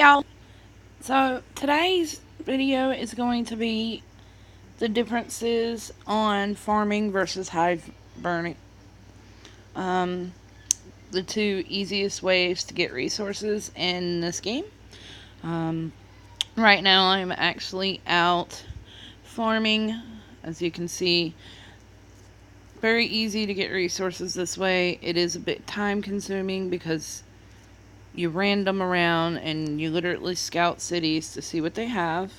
Y'all. So today's video is going to be the differences on farming versus hive burning. Um, the two easiest ways to get resources in this game. Um, right now I'm actually out farming. As you can see, very easy to get resources this way. It is a bit time consuming because you random around and you literally scout cities to see what they have.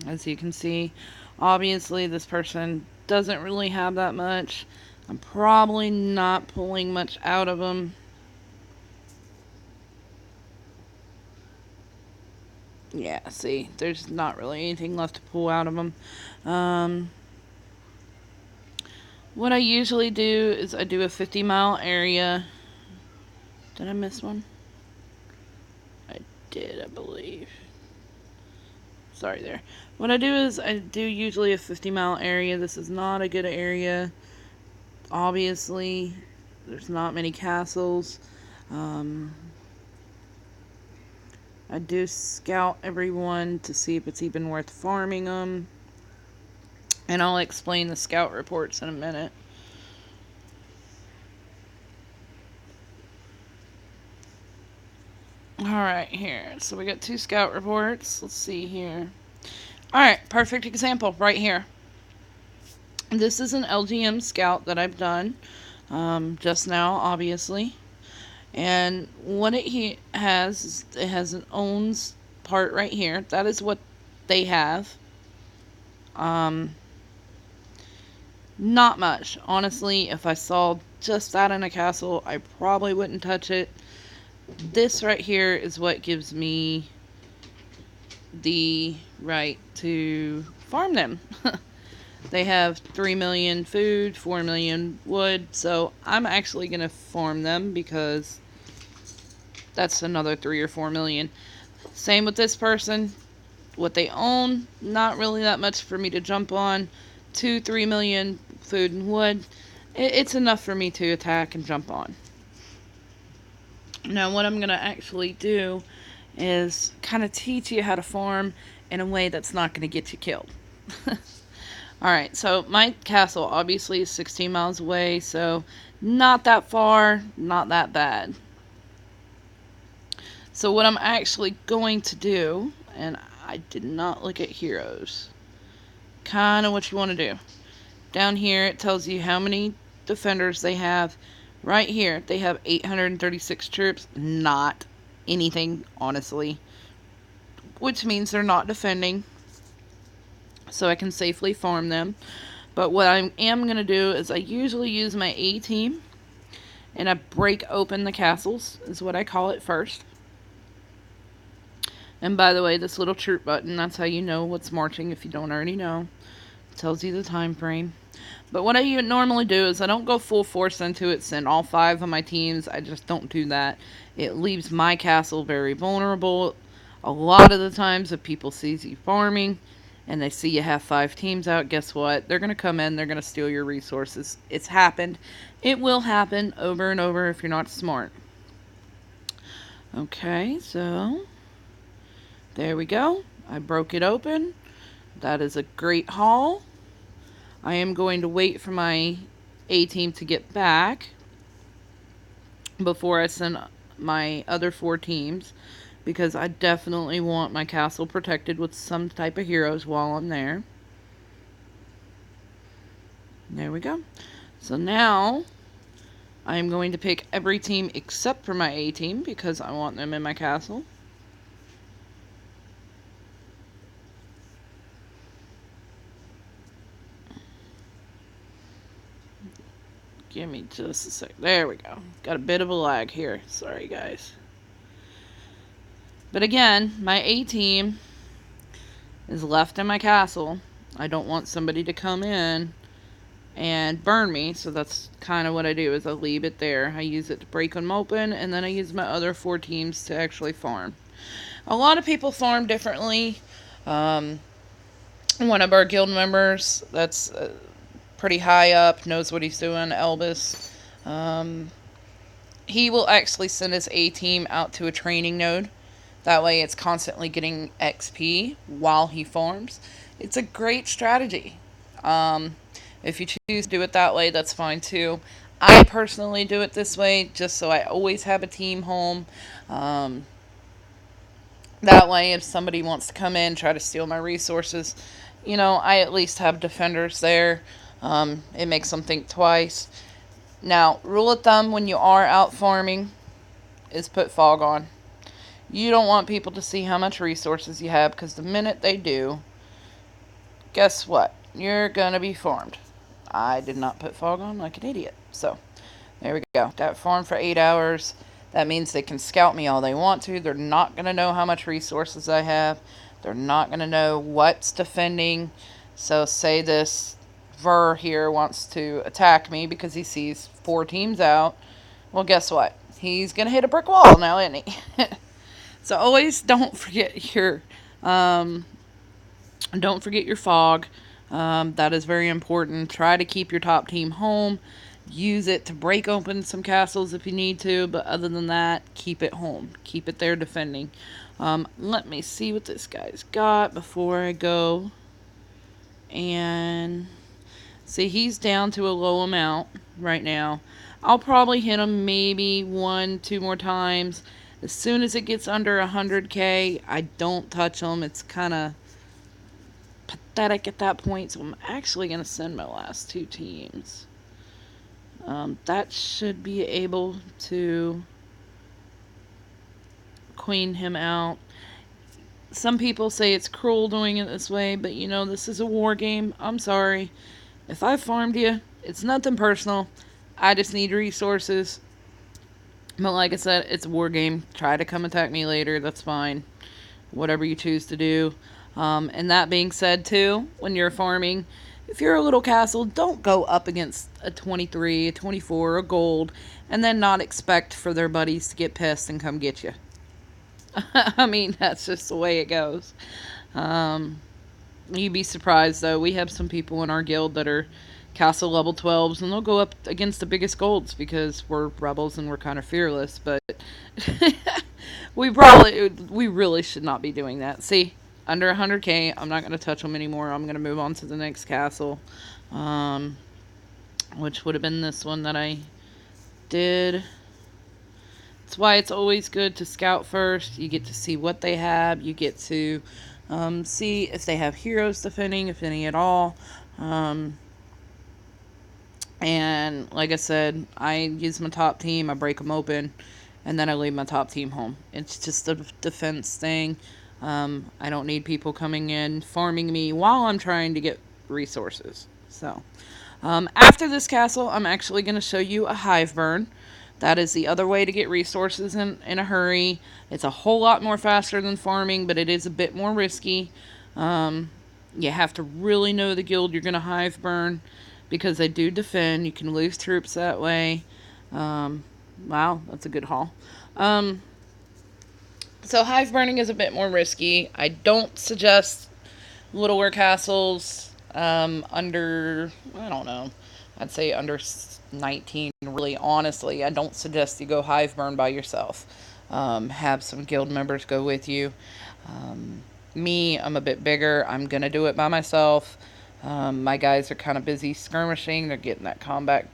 As you can see, obviously this person doesn't really have that much. I'm probably not pulling much out of them. Yeah, see, there's not really anything left to pull out of them. Um, what I usually do is I do a 50-mile area. Did I miss one? I did, I believe. Sorry there. What I do is I do usually a 50-mile area. This is not a good area. Obviously, there's not many castles. I do scout everyone to see if it's even worth farming them. And I'll explain the scout reports in a minute. Alright, here. So we got 2 scout reports. Let's see here. Alright, perfect example right here. This is an LGM scout that I've done just now, obviously. And what it has, it has an owns part right here. That is what they have. Not much. Honestly, if I saw just that in a castle, I probably wouldn't touch it. This right here is what gives me the right to farm them. They have 3 million food, 4 million wood, so I'm actually going to farm them because that's another 3 or 4 million. Same with this person. What they own, not really that much for me to jump on. 2, 3 million food and wood. It's enough for me to attack and jump on. Now what I'm going to actually do is kind of teach you how to farm in a way that's not going to get you killed. Alright, so my castle obviously is 16 miles away, so not that far, not that bad. So what I'm actually going to do, and I did not look at heroes, kind of what you want to do. Down here it tells you how many defenders they have. Right here they have 836 troops, not anything, honestly. Which means they're not defending. So I can safely farm them. But what I am going to do is I usually use my A team. And I break open the castles, is what I call it first. And by the way, this little troop button, that's how you know what's marching if you don't already know. It tells you the time frame. But what I normally do is I don't go full force into it, send all 5 of my teams. I just don't do that. It leaves my castle very vulnerable. A lot of the times if people see you farming and they see you have 5 teams out, guess what? They're going to come in, they're going to steal your resources. It's happened. It will happen over and over if you're not smart. Okay, so there we go. I broke it open. That is a great haul. I am going to wait for my A team to get back before I send my other 4 teams, because I definitely want my castle protected with some type of heroes while I'm there. There we go. So now I'm going to pick every team except for my A team because I want them in my castle. Give me just a sec. There we go. Got a bit of a lag here. Sorry, guys. But again, my A team is left in my castle. I don't want somebody to come in and burn me, so that's kind of what I do, is I leave it there. I use it to break them open, and then I use my other 4 teams to actually farm. A lot of people farm differently. One of our guild members that's pretty high up, knows what he's doing, Elvis. He will actually send his A team out to a training node That way it's constantly getting XP while he farms. It's a great strategy. Um, if you choose to do it that way, that's fine too. I personally do it this way just so I always have a team home. Um, that way, if somebody wants to come in, try to steal my resources, I at least have defenders there. It makes them think twice. Now, rule of thumb when you are out farming is put fog on. You don't want people to see how much resources you have, because the minute they do, guess what? You're gonna be farmed. I did not put fog on like an idiot. So, there we go. Got farmed for 8 hours. That means they can scout me all they want to. They're not gonna know how much resources I have. They're not gonna know what's defending. So, say this Ver here wants to attack me because he sees 4 teams out. Well, guess what? He's gonna hit a brick wall now, isn't he? So always um, don't forget your fog. That is very important. Try to keep your top team home. Use it to break open some castles if you need to, but other than that, keep it home. Keep it there defending. Let me see what this guy's got before I go. And see, he's down to a low amount right now. I'll probably hit him maybe 1, 2 more times. As soon as it gets under 100k, I don't touch him. It's kind of pathetic at that point, so I'm actually going to send my last 2 teams. That should be able to queen him out. Some people say it's cruel doing it this way, but this is a war game. I'm sorry. If I farmed you, it's nothing personal. I just need resources. But like I said, it's a war game. Try to come attack me later. That's fine. Whatever you choose to do. And that being said, too, when you're farming, if you're a little castle, don't go up against a 23, a 24, a gold, and then not expect for their buddies to get pissed and come get you. I mean, that's just the way it goes. You'd be surprised, though. We have some people in our guild that are castle level 12s, and they'll go up against the biggest golds because we're rebels and we're kind of fearless, but we really should not be doing that. See, under 100k, I'm not going to touch them anymore. I'm going to move on to the next castle, which would have been this one that I did. That's why it's always good to scout first. You get to see what they have. You get to see if they have heroes defending, if any at all. And like I said, I use my top team, I break them open, and then I leave my top team home. It's just a defense thing. I don't need people coming in, farming me while I'm trying to get resources. So, after this castle, I'm actually going to show you a hive burn. That is the other way to get resources in a hurry. It's a whole lot more faster than farming, but it is a bit more risky. You have to really know the guild you're going to hive burn, because they do defend. You can lose troops that way. Wow, that's a good haul. So hive burning is a bit more risky. I don't suggest littler castles under, I don't know, I'd say under 19. Really, honestly, I don't suggest you go hive burn by yourself. Have some guild members go with you. Me, I'm a bit bigger. I'm going to do it by myself. My guys are kind of busy skirmishing. They're getting that combat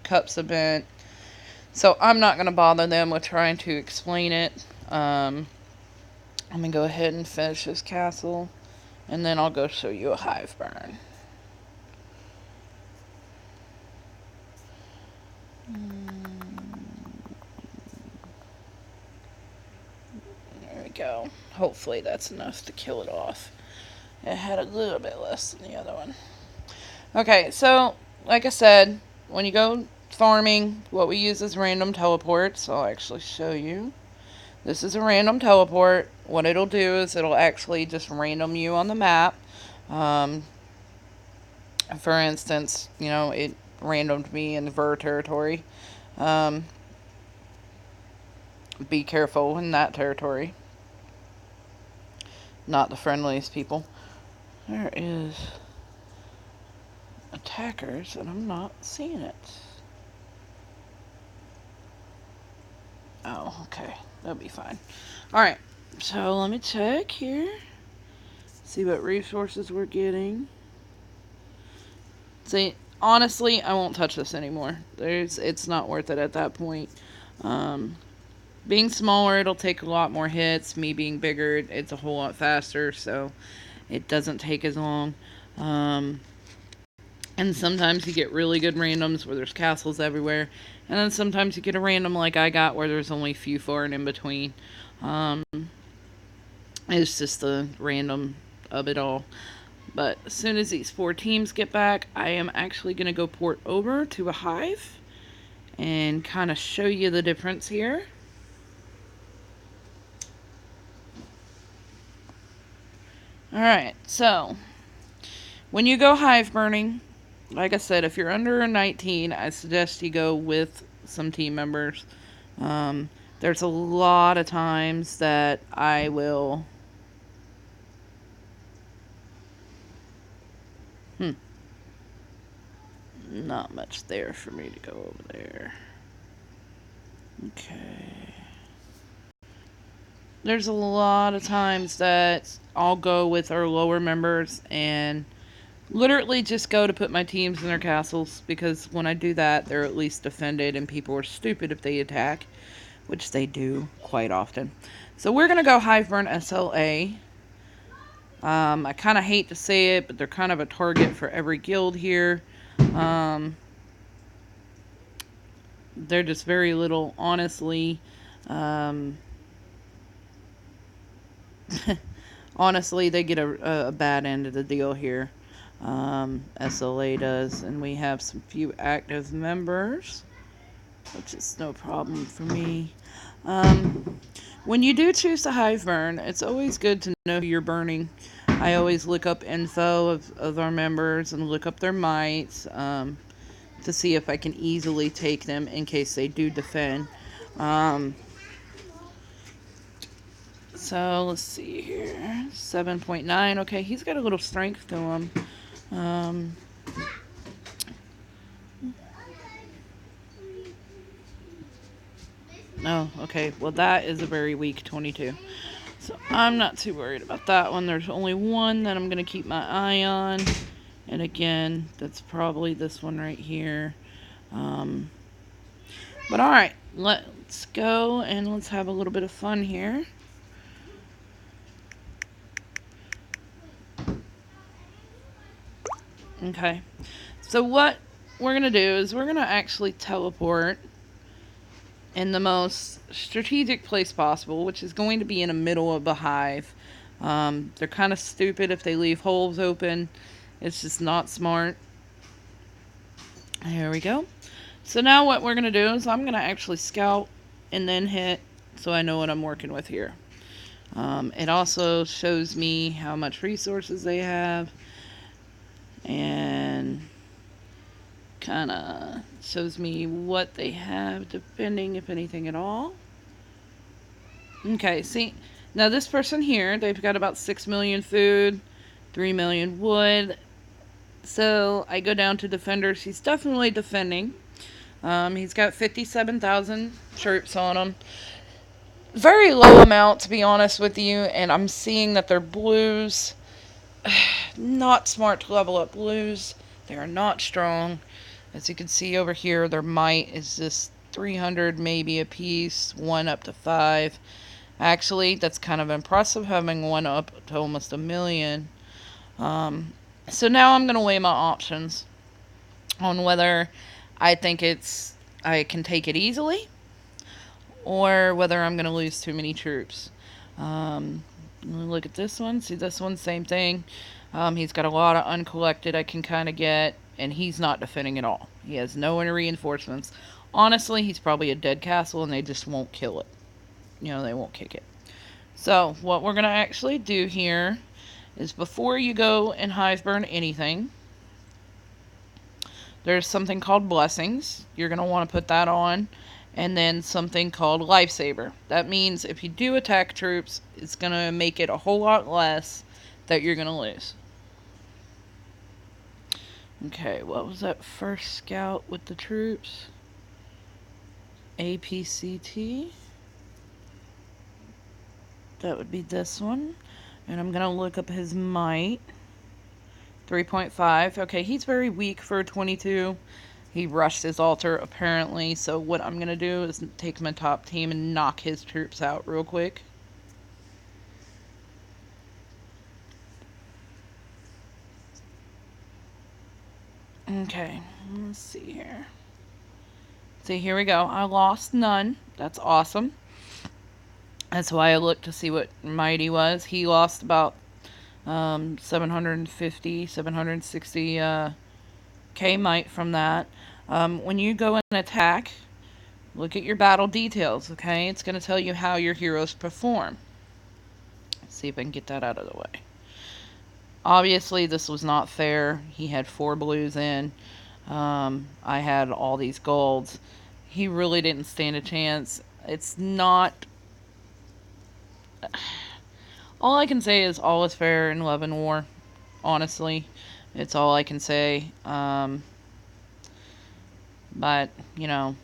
cups event. So I'm not going to bother them with trying to explain it. I'm going to go ahead and finish this castle. And then I'll go show you a hive burn. There we go. Hopefully that's enough to kill it off. It had a little bit less than the other one. Okay, so like I said, when you go farming, what we use is random teleports. So I'll actually show you. This is a random teleport. What it'll do is it'll actually just random you on the map. For instance, it randomed me in the Ver territory. Be careful in that territory. Not the friendliest people. There is attackers, and I'm not seeing it. Oh, okay. That'll be fine. Alright, so let me check here. See what resources we're getting. See, honestly, I won't touch this anymore. It's not worth it at that point. Being smaller, it'll take a lot more hits. Me being bigger, it's a whole lot faster, so it doesn't take as long. And sometimes you get really good randoms where there's castles everywhere. And then sometimes you get a random like I got where there's only few far and in between. It's just the random of it all. But as soon as these 4 teams get back, I am actually going to go port over to a hive and kind of show you the difference here. Alright, so when you go hive burning, like I said, if you're under a 19, I suggest you go with some team members. There's a lot of times that I will... Not much there for me to go over there. Okay. There's a lot of times that I'll go with our lower members and literally just go to put my teams in their castles, because when I do that, they're at least defended, and people are stupid if they attack, which they do quite often. So we're going to go Hiveburn SLA. I kind of hate to say it, but they're kind of a target for every guild here. They're just very little, honestly. Honestly, they get a bad end of the deal here. SLA does, and we have some few active members, which is no problem for me. When you do choose to hive burn, it's always good to know who you're burning. I always look up info of our members and look up their mites to see if I can easily take them in case they do defend. So let's see here. 7.9. Okay, he's got a little strength to him. Oh, okay. Well, that is a very weak 22. So I'm not too worried about that one. There's only one that I'm going to keep my eye on. And again, that's probably this one right here. But alright, let's go and let's have a little bit of fun here. Okay, so what we're going to do is we're going to actually teleport in the most strategic place possible, which is going to be in the middle of the hive. They're kind of stupid if they leave holes open. It's just not smart. There we go. So now what we're going to do is I'm going to actually scout and then hit, so I know what I'm working with here. It also shows me how much resources they have, and kind of shows me what they have, depending if anything at all. Okay, see, now this person here, they've got about 6 million food, 3 million wood. So I go down to defenders. He's definitely defending. He's got 57,000 troops on him. Very low amount, to be honest with you, and I'm seeing that they're blues. Not smart to level up blues. They are not strong. As you can see over here, their might is just 300 maybe a piece, 1 up to 5. Actually, that's kind of impressive, having 1 up to almost 1 million. So now I'm going to weigh my options on whether I think I can take it easily, or whether I'm going to lose too many troops. Look at this one. See this one? Same thing. He's got a lot of uncollected I can kind of get, and he's not defending at all. He has no any reinforcements. Honestly, he's probably a dead castle, and they just won't kill it. You know, they won't kick it. So, what we're going to actually do here is, before you go and hive burn anything, there's something called blessings. You're going to want to put that on. And then something called lifesaver. That means if you do attack troops, it's going to make it a whole lot less that you're going to lose. Okay, what was that first scout with the troops? APCT. That would be this one. And I'm going to look up his might. 3.5. Okay, he's very weak for a 22. He rushed his altar, apparently. So what I'm going to do is take my top team and knock his troops out real quick. Okay, let's see here. See, here we go. I lost none. That's awesome. That's why I looked to see what mighty was. He lost about 750, 760 K might from that. When you go and attack, look at your battle details, okay? It's going to tell you how your heroes perform. Let's see if I can get that out of the way. Obviously, this was not fair. He had 4 blues in. I had all these golds. He really didn't stand a chance. It's not... All I can say is all is fair in love and war. Honestly, it's all I can say. But, you know,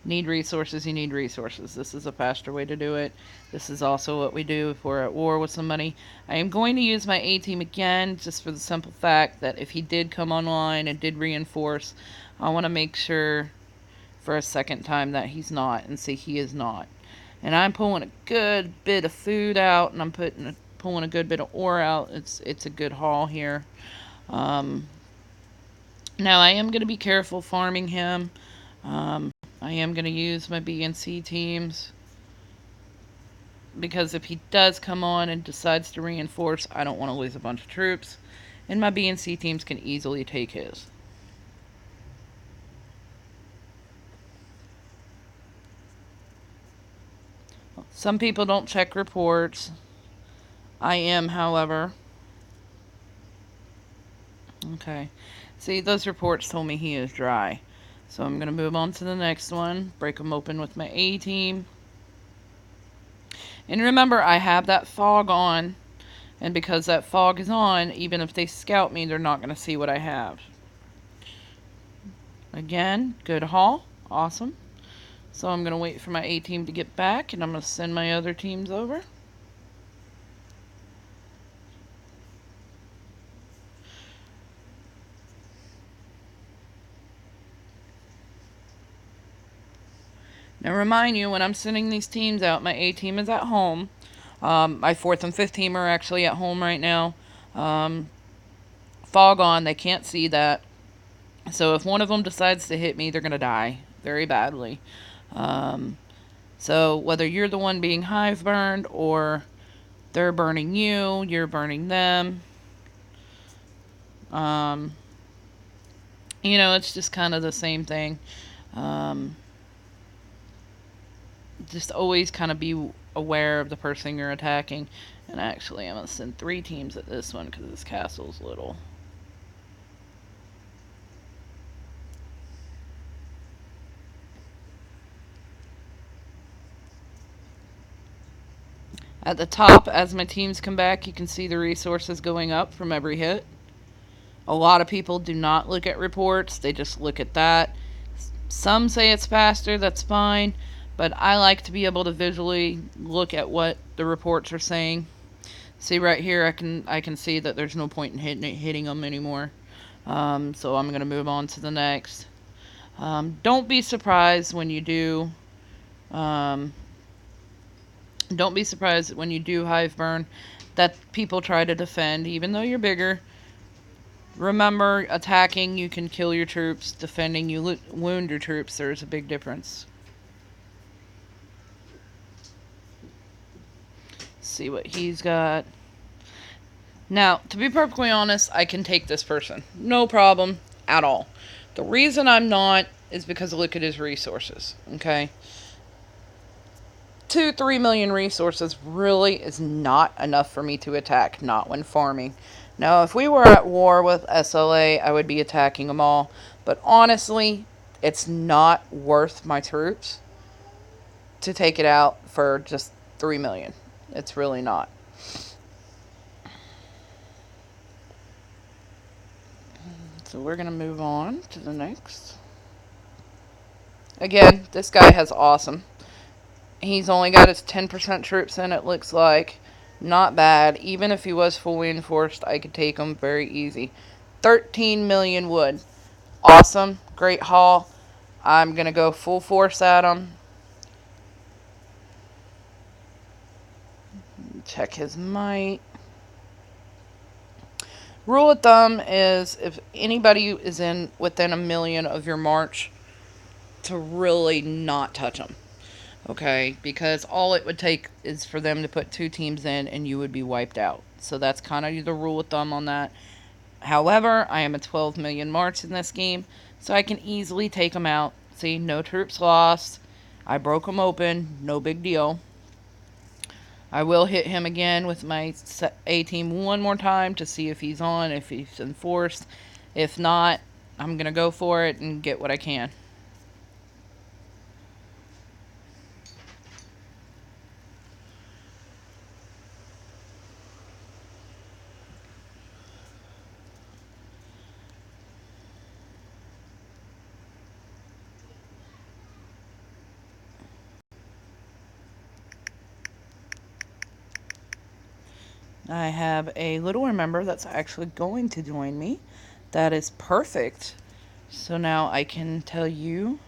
need resources, you need resources. This is a faster way to do it. This is also what we do if we're at war with somebody. I am going to use my A-team again, just for the simple fact that if he did come online and did reinforce, I want to make sure for a second time that he's not, and see he is not. And I'm pulling a good bit of food out, and I'm pulling a good bit of ore out. It's a good haul here. Now I am going to be careful farming him. I am going to use my B and C teams, because if he does come on and decides to reinforce, I don't want to lose a bunch of troops. And my B and C teams can easily take his. Some people don't check reports. I am, however. Okay. See, those reports told me he is dry. So I'm going to move on to the next one. Break them open with my A-team. And remember, I have that fog on. And because that fog is on, even if they scout me, they're not going to see what I have. Again, good haul. Awesome. So I'm going to wait for my A-team to get back, and I'm going to send my other teams over. Now remind you, when I'm sending these teams out, my A-team is at home. My 4th and 5th team are actually at home right now. Fog on, they can't see that. So if one of them decides to hit me, they're going to die very badly. So whether you're the one being hive burned or they're burning you, you're burning them. You know, it's just kind of the same thing. Just always kind of be aware of the person you're attacking. And actually, I'm going to send 3 teams at this one because this castle's little. At the top, as my teams come back, you can see the resources going up from every hit. A lot of people do not look at reports. They just look at that. Some say it's faster. That's fine. But I like to be able to visually look at what the reports are saying. See right here, I can see that there's no point in hitting them anymore. So I'm going to move on to the next. Don't be surprised when you do... don't be surprised when you do hive burn that people try to defend, even though you're bigger. Remember, attacking, you can kill your troops. Defending, you wound your troops. There's a big difference. See what he's got. Now, to be perfectly honest, I can take this person. No problem at all. The reason I'm not is because look at his resources, okay? 2-3 million resources really is not enough for me to attack, not when farming. Now, if we were at war with SLA, I would be attacking them all. But honestly, it's not worth my troops to take it out for just 3 million. It's really not. So we're going to move on to the next. Again, this guy has awesome. He's only got his 10% troops in, it looks like. Not bad. Even if he was fully enforced, I could take him very easy. 13 million wood. Awesome. Great haul. I'm going to go full force at him. Check his might. Rule of thumb is if anybody is in within a million of your march, to really not touch them. Okay? Because all it would take is for them to put 2 teams in and you would be wiped out. So that's kind of the rule of thumb on that. However, I am a 12 million march in this game, so I can easily take them out. See, no troops lost. I broke them open. No big deal. I will hit him again with my A-team one more time to see if he's on, if he's enforced. If not, I'm going to go for it and get what I can. I have a little member that's actually going to join me. That is perfect. So now I can tell you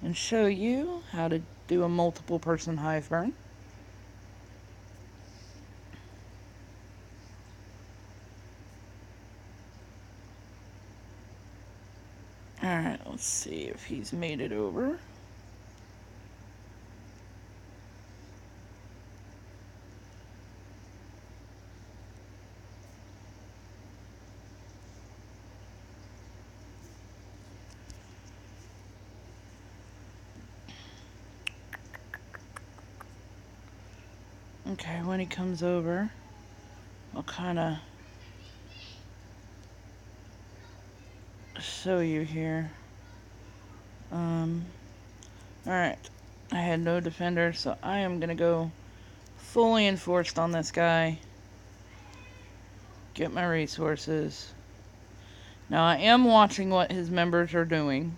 and show you how to do a multiple person hive burn. Alright, let's see if he's made it over. Okay, when he comes over, I'll kind of show you here. Alright, I had no defender, so I am going to go fully enforced on this guy. Get my resources. Now I am watching what his members are doing,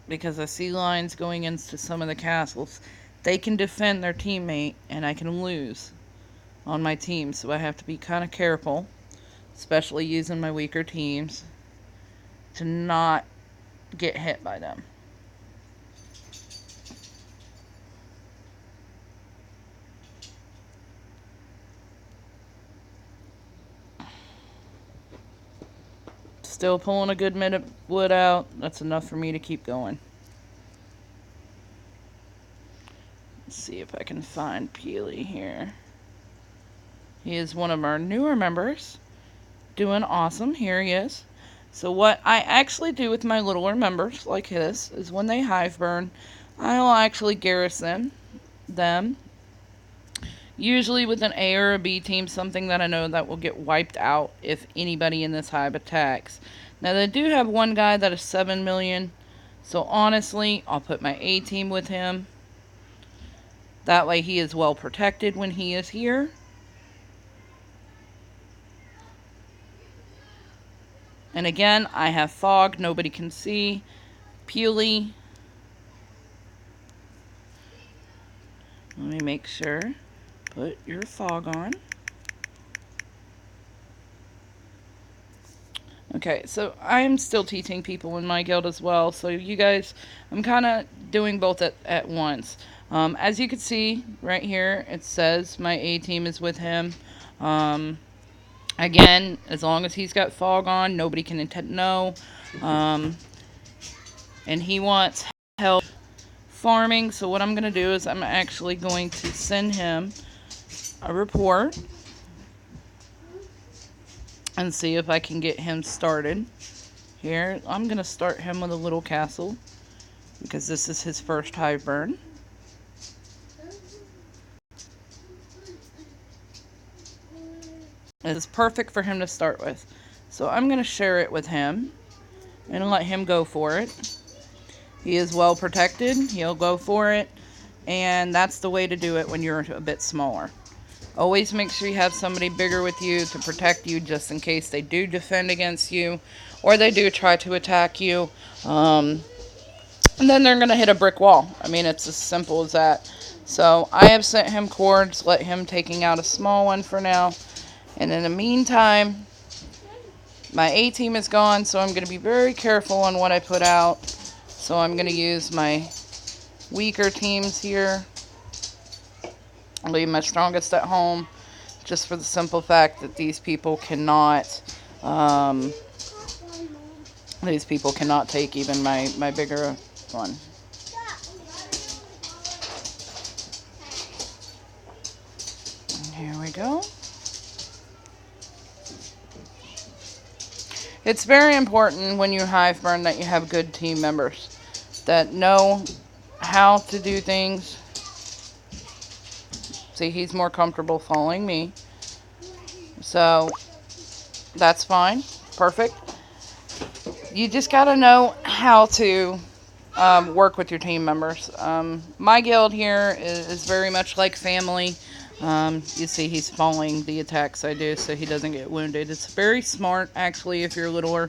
because I see lines going into some of the castles. They can defend their teammate, and I can lose on my team, so I have to be kind of careful, especially using my weaker teams, to not get hit by them. Still pulling a good minute wood out. That's enough for me to keep going. Let's see if I can find Peely here. He is one of our newer members. Doing awesome. Here he is. So what I actually do with my littler members, like his, is when they hive burn, I'll actually garrison them. Usually with an A or a B team, something that I know that will get wiped out if anybody in this hive attacks. Now they do have one guy that is 7 million. So honestly, I'll put my A team with him. That way he is well protected when he is here. And again, I have fog. Nobody can see. Peely. Let me make sure. Put your fog on. Okay, so I'm still teaching people in my guild as well. So you guys, I'm kind of doing both at once. As you can see right here, it says my A team is with him. Again, as long as he's got fog on, nobody can know. And he wants help farming. So what I'm going to do is I'm actually going to send him a report and see if I can get him started. Here, I'm going to start him with a little castle because this is his first hive burn. It's perfect for him to start with. So I'm going to share it with him and let him go for it. He is well protected. He'll go for it. And that's the way to do it when you're a bit smaller. Always make sure you have somebody bigger with you to protect you just in case they do defend against you or they do try to attack you. And then they're going to hit a brick wall. I mean, it's as simple as that. So I have sent him cords, let him taking out a small one for now. And in the meantime, my A team is gone, so I'm going to be very careful on what I put out. So I'm going to use my weaker teams here. I'll leave my strongest at home, just for the simple fact that these people cannot take even my bigger one. Here we go. It's very important when you hive burn that you have good team members that know how to do things. See, he's more comfortable following me. So, that's fine. Perfect. You just got to know how to work with your team members. My guild here is very much like family. You see he's following the attacks I do so he doesn't get wounded. It's very smart, actually, if you're littler.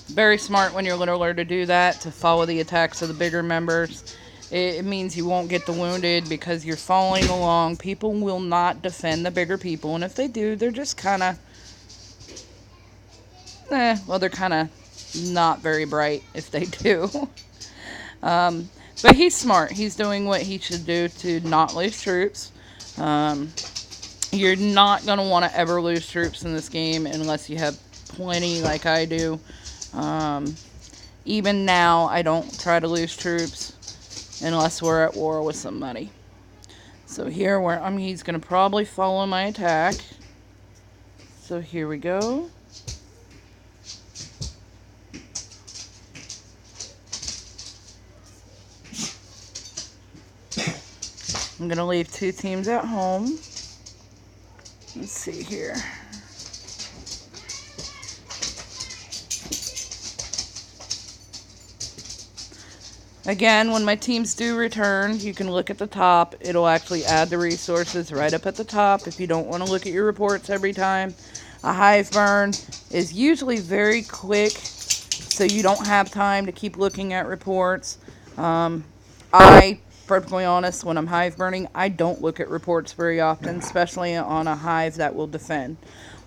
Very smart when you're littler to do that, to follow the attacks of the bigger members. It means you won't get the wounded because you're following along. People will not defend the bigger people, and if they do, they're just kind of, they're kind of not very bright if they do. But he's smart. He's doing what he should do to not lose troops. You're not going to want to ever lose troops in this game unless you have plenty like I do. Even now, I don't try to lose troops unless we're at war with somebody. So here, he's going to probably follow my attack. So here we go. I'm going to leave 2 teams at home. Let's see here. Again, when my teams do return, you can look at the top. It'll actually add the resources right up at the top if you don't want to look at your reports every time. A hive burn is usually very quick, so you don't have time to keep looking at reports. Perfectly honest, when I'm hive burning, I don't look at reports very often, especially on a hive that will defend.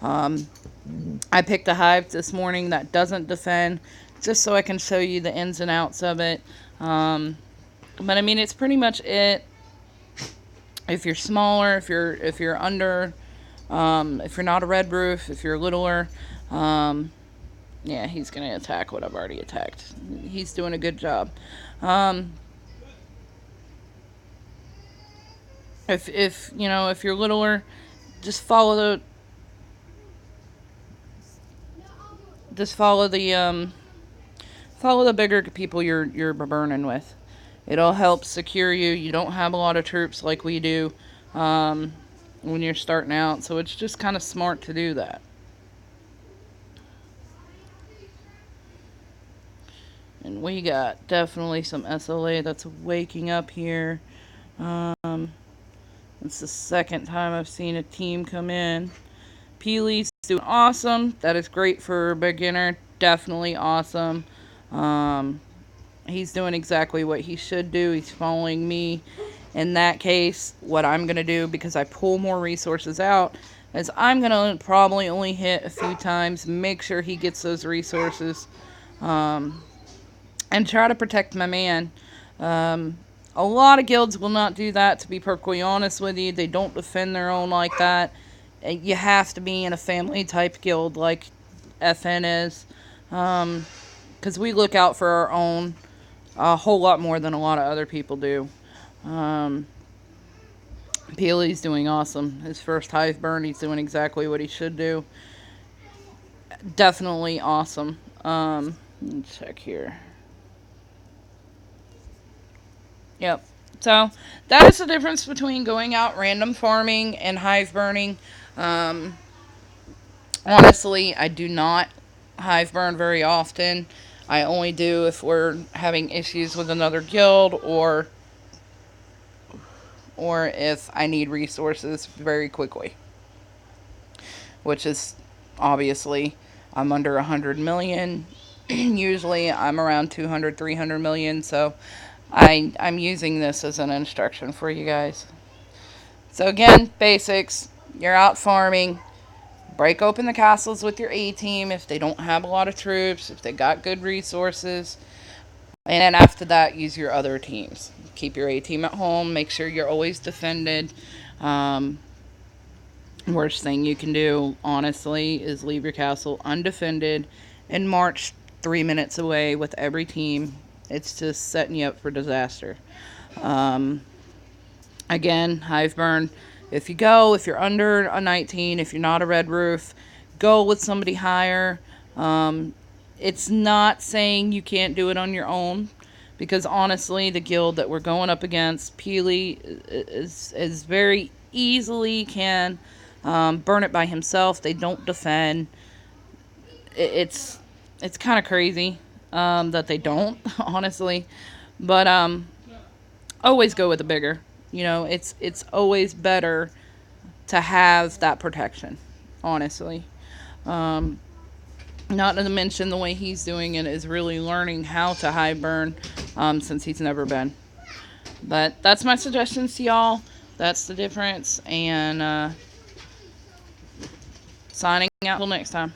I picked a hive this morning that doesn't defend, just so I can show you the ins and outs of it. But I mean, it's pretty much it. If you're smaller, if you're under, if you're not a red roof, if you're littler, yeah, he's gonna attack what I've already attacked. He's doing a good job. If you're littler, just follow the bigger people you're burning with. It'll help secure you. You don't have a lot of troops like we do when you're starting out, so it's just kind of smart to do that. And we got definitely some SLA that's waking up here. It's the second time I've seen a team come in. Peely's doing awesome. That is great for a beginner. Definitely awesome. He's doing exactly what he should do. He's following me. In that case, what I'm going to do, because I pull more resources out, is I'm going to probably only hit a few times, make sure he gets those resources, and try to protect my man. A lot of guilds will not do that, to be perfectly honest with you. They don't defend their own like that. You have to be in a family-type guild like FN is, because we look out for our own a whole lot more than a lot of other people do. Peely's doing awesome. His first hive burn, he's doing exactly what he should do. Definitely awesome. Let's check here. Yep. So, that is the difference between going out random farming and hive burning. Honestly, I do not hive burn very often. I only do if we're having issues with another guild or if I need resources very quickly. Which is, obviously, I'm under 100 million. Usually I'm around 200, 300 million, so I'm using this as an instruction for you guys. So again, basics. You're out farming. Break open the castles with your A team if they don't have a lot of troops, if they got good resources. And then after that, use your other teams. Keep your A team at home. Make sure you're always defended. Um, Worst thing you can do, honestly, is leave your castle undefended and march 3 minutes away with every team. It's just setting you up for disaster. Um, Again, hive burn. If you're under a 19, if you're not a red roof, go with somebody higher. Um, it's not saying you can't do it on your own, because honestly, the guild that we're going up against, Peely, is very easily can burn it by himself. They don't defend. It's it's kind of crazy that they don't, honestly, but always go with the bigger. It's always better to have that protection, honestly. Um, Not to mention the way he's doing it is really learning how to high burn, since he's never been. But that's my suggestions to y'all. That's the difference. And signing out till next time.